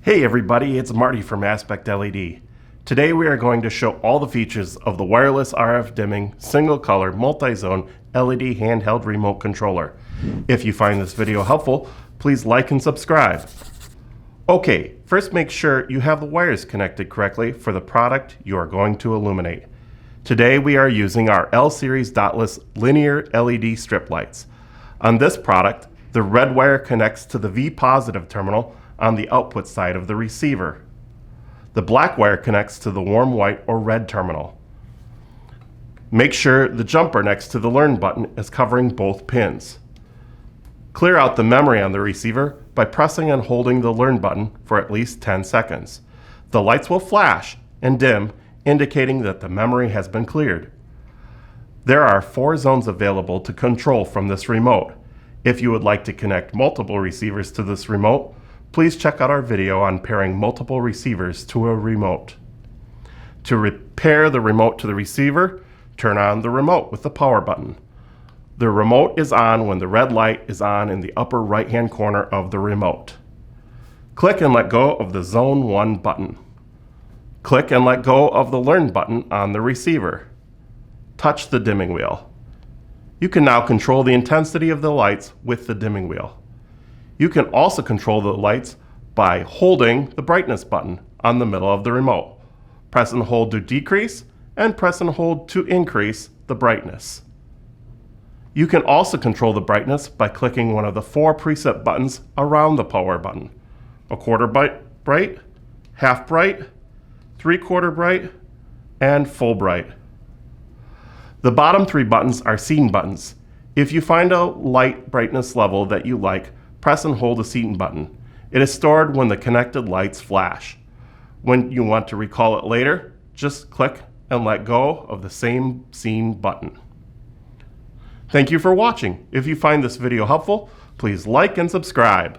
Hey everybody, it's Marty from Aspect LED. Today we are going to show all the features of the wireless RF dimming, single color, multi-zone LED handheld remote controller. If you find this video helpful, please like and subscribe. Okay, first make sure you have the wires connected correctly for the product you are going to illuminate. Today we are using our L-Series Dotless linear LED strip lights. On this product, the red wire connects to the V positive terminal on the output side of the receiver. The black wire connects to the warm white or red terminal. Make sure the jumper next to the Learn button is covering both pins. Clear out the memory on the receiver by pressing and holding the Learn button for at least 10 seconds. The lights will flash and dim, indicating that the memory has been cleared. There are 4 zones available to control from this remote. If you would like to connect multiple receivers to this remote, please check out our video on pairing multiple receivers to a remote. To pair the remote to the receiver, turn on the remote with the power button. The remote is on when the red light is on in the upper right-hand corner of the remote. Click and let go of the Zone 1 button. Click and let go of the Learn button on the receiver. Touch the dimming wheel. You can now control the intensity of the lights with the dimming wheel. You can also control the lights by holding the brightness button on the middle of the remote. Press and hold to decrease and press and hold to increase the brightness. You can also control the brightness by clicking one of the 4 preset buttons around the power button. A quarter bright, half bright, 3/4 bright, and full bright. The bottom 3 buttons are scene buttons. If you find a light brightness level that you like, press and hold the scene button. It is stored when the connected lights flash. When you want to recall it later, just click and let go of the same scene button. Thank you for watching. If you find this video helpful, please like and subscribe.